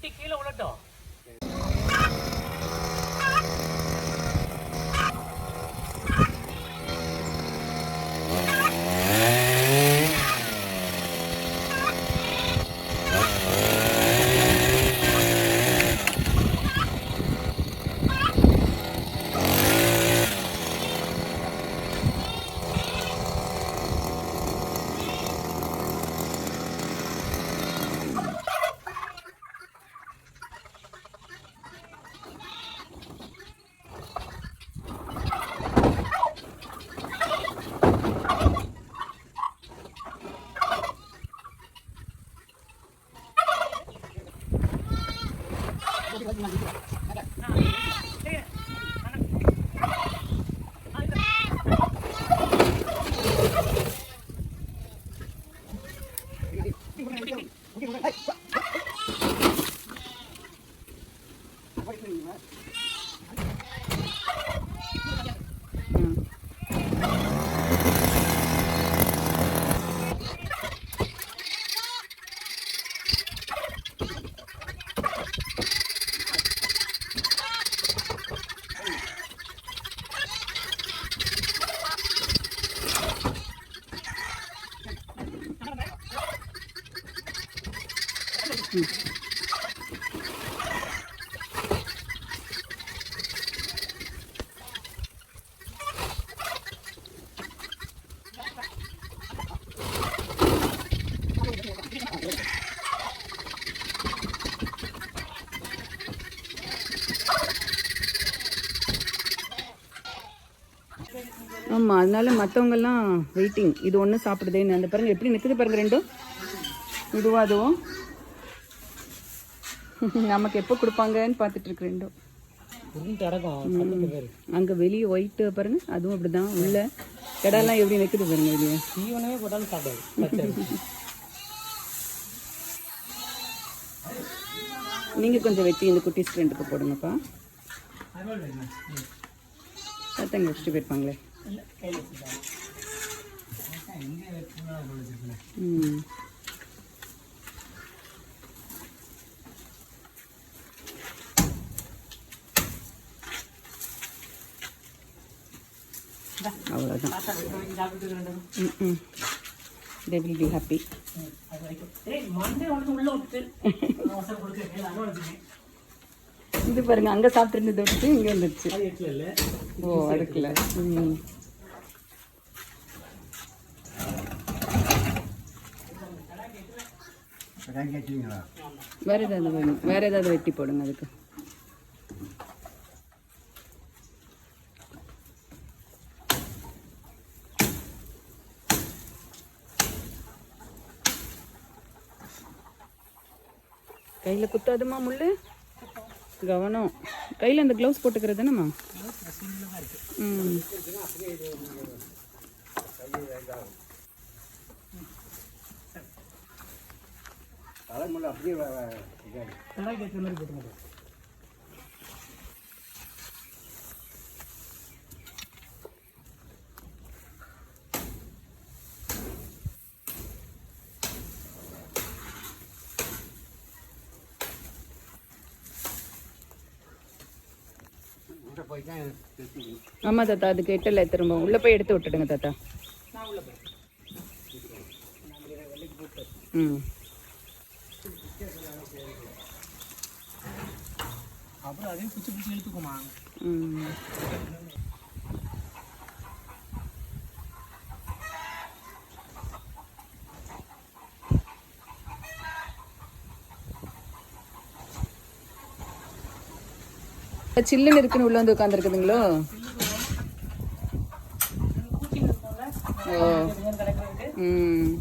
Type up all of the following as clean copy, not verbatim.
வெட்டி கீழே விழட்டும். ஆமாம், அதனால மற்றவங்கெல்லாம் வெயிட்டிங். இது ஒன்று சாப்பிடுதேன்னு அந்த பாருங்க எப்படி நிற்குது பாருங்க ரெண்டும். இதுவும் அதுவும் நமக்கு எப்போ கொடுப்பாங்கன்னு பார்த்துட்டு இருக்கு ரெண்டும். அங்கே வெளியே ஒயிட்டு பாருங்க, அதுவும் அப்படிதான். உள்ள இடம்லாம் எப்படி நிற்குது பாருங்க. வெளியே தீவனமே போட்டாலும் சாப்பிடாது. நீங்கள் கொஞ்சம் வெட்டி இந்த குட்டி ஸ்ட்ரெண்டுக்கு போடுங்கப்பா. சத்தங்க வச்சுட்டு போயிருப்பாங்களே. ம், அவ்வளோதான். They will be happy. இது பாருங்க, அங்கே சாப்பிட்டு விட்டு இங்கே வந்துடுச்சு. ஓ, அதுக்குல. ம், வேற ஏதாவது வேணும்? வேற ஏதாவது வெட்டி போடுங்க அதுக்கு. கையில் குத்தாதுமா முள்ளு, கவனம். கையில் அந்த க்ளவுஸ் போட்டுக்கிறது தானேம்மா? ம், ஆமாம் தாத்தா, அதுக்கு எட்டல திரும்ப உள்ளே போய் எடுத்து விட்டுடுங்க தாத்தா. ம், அப்புறம் அதையும் பிடிச்சி பிடிச்சி இழுத்துக்குமா. ம், சில்லுன்னு இருக்குன்னு உள்ள வந்து உட்காந்துருக்குதுங்களோ. ஓ, ம்,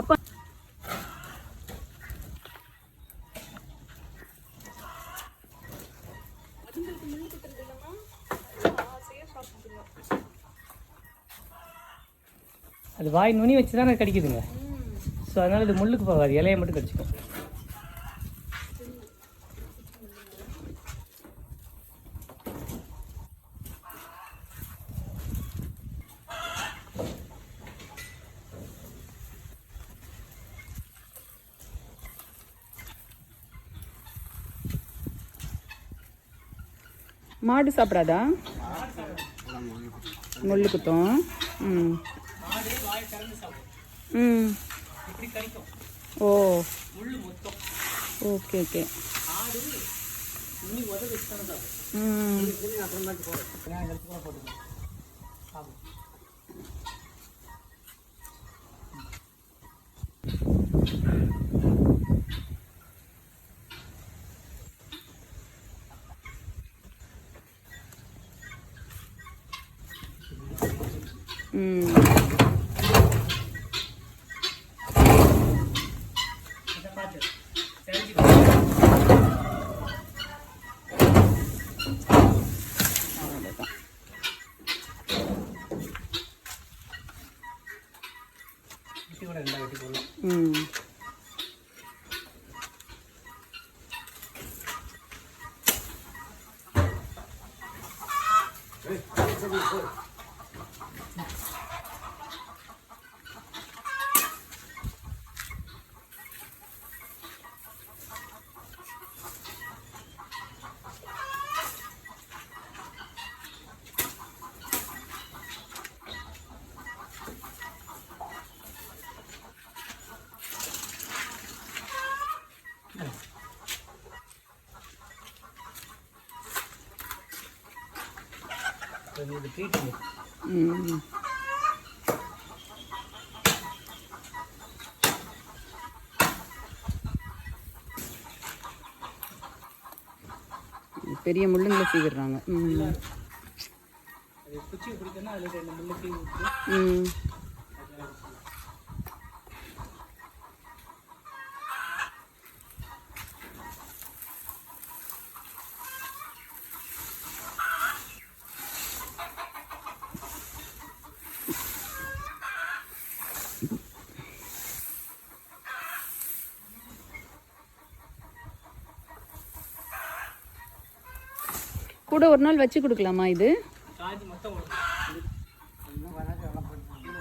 அப்பா அது வாய் நுனி வச்சு தானே கடிக்குதுங்க. ஸோ அதனால் இது முள்ளுக்கு போகாது, இலையை மட்டும் கடிச்சிக்கும். மாடு சாப்பிடாதா? முள்ளு குத்தம். ம் மாடு வாய் திறந்து சாப்பிடும். ம் இப்படி கடிக்கும். ஓ முள்ளு மொத்தம். Okay okay. ஆடு நுனி உதவி வச்சு தானே சாப்பிடும். ம் போட்டுக்கணும். சாப்பிடும். ம் இதை பார்த்து அவ்வளோதான். வெட்டி கூட ரெண்டாக வெட்டி போடலாம். ம் இது ட்ரீட்டுங்க. ம் பெரிய முள்ளுங்களை சீக்கிடுறாங்க. ம் அது குச்சி பிடிக்கணும்னா அதில் 2 முள்ளு கீழ் விட்டு ம் கூட ஒரு நாள் வச்சு கொடுக்கலாமா இது? காஞ்சி மொத்தம் வரும்.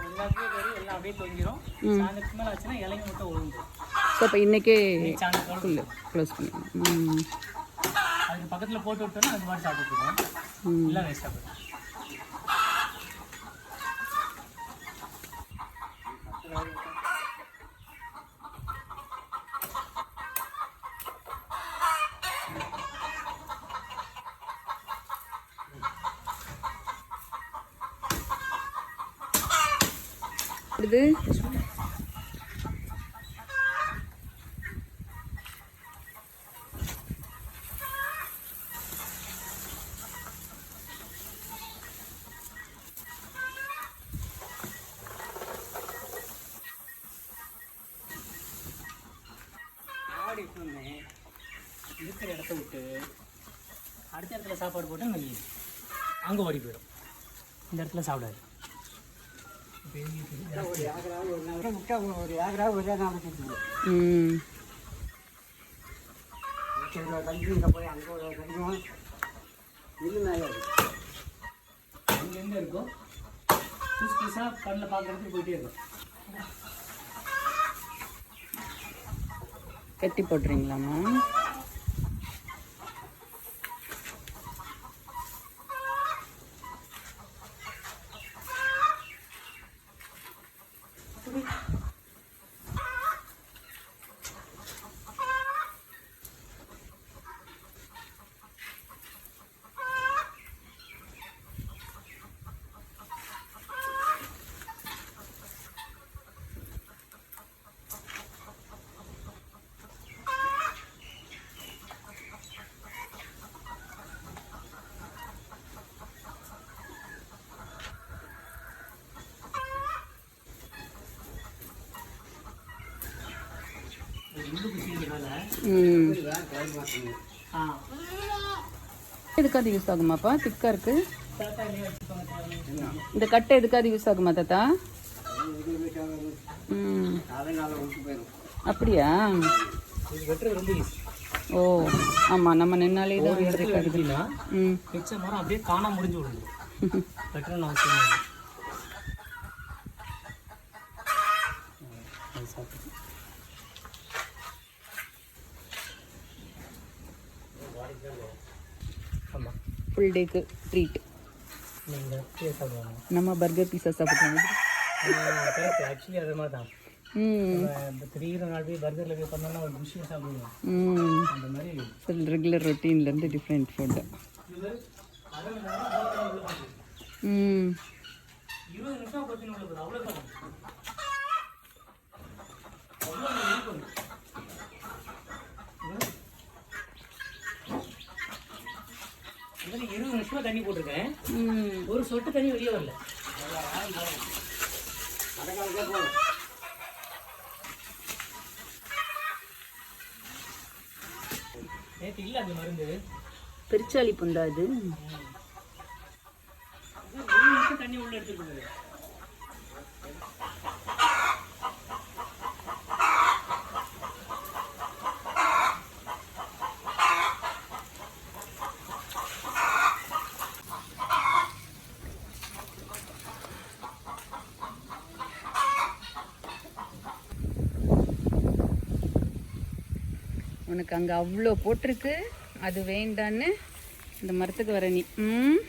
எல்லாத்தையும் வரும், எல்லாம் அப்படியே தொங்கிடும். சாயந்தரத்துக்கு மேலே ஆச்சுன்னா இலைங்க மட்டும் விழுந்துடும். ஸோ அப்போ இன்றைக்கே சாயந்தரம் ஃபுல்லு க்ளோஸ் பண்ணிடலாம். ம் அதுக்கு பக்கத்தில் போட்டு விட்டோன்னா அது மாதிரி சாப்பிட்டுருக்கோம். எல்லாம் வேஸ்ட்டாக போயிடும். இது ஆடி இருக்கிற இடத்த விட்டு அடுத்த இடத்துல சாப்பாடு போட்டால் நல்லி அங்கே ஓடி போயிடும். இந்த இடத்துல சாப்பிடாது. அங்கே எங்கே இருக்கோ புதுசு புதுசாக கண்ணில் பார்க்குறதுக்கு போயிட்டே இருக்கும். கட்டி போட்டுறீங்களாம்மா? எதுக்காவது யூஸ் ஆகுமாப்பா? திக்கா இருக்கு. இந்த கட்டை எதுக்காவது யூஸ் ஆகுமா தாத்தா? ம் அப்படியா? இது வெட்டுறது ரொம்ப ஈஸி. ஓ ஆமாம், நம்ம நின்னாலே தான் ஒரு இடத்துல வெட்டினா ம் மிச்ச மரம் அப்படியே காணாம முடிஞ்சு விடுது. வெட்டணும்னு அவசியம் இல்லை. ஆமாம், ஃபுல் டேக்கு ட்ரீட். நீங்கள் சாப்பிடுவாங்க. நம்ம பர்கர் பீஸா சாப்பிட்றாங்க. கரெக்ட், ஆக்சுவலி அது மாதிரி தான். ம் இப்போ திடீர்னு நாள் போய் பர்கரில் போய் பண்ணோம்னா ஒரு விஷயம் சாப்பிடுவோம். ம் அந்த மாதிரி ரெகுலர் ரொட்டீன்லேருந்து டிஃப்ரெண்ட் ஃபுட்டு. ம் 20 நிமிஷம் கொத்தின அவ்வளோதான். அவ்வளோ 20 நிமிஷமா தண்ணி போட்டிருக்கேன். ஒரு சொட்டு தண்ணி வெளியே வரல. நேற்று இல்லை அந்த மருந்து. பெருச்சாளி புந்தா அது. 20 நிமிஷம் தண்ணி உள்ள எடுத்துருக்குது. உனக்கு அங்கே அவ்வளோ போட்டிருக்கு, அது வேண்டான்னு இந்த மரத்துக்கு வர நீ. ம்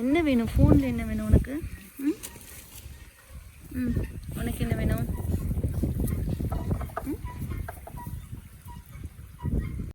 என்ன வேணும்? ஃபோனில் என்ன வேணும் உனக்கு? ம் ம் உனக்கு என்ன வேணும்?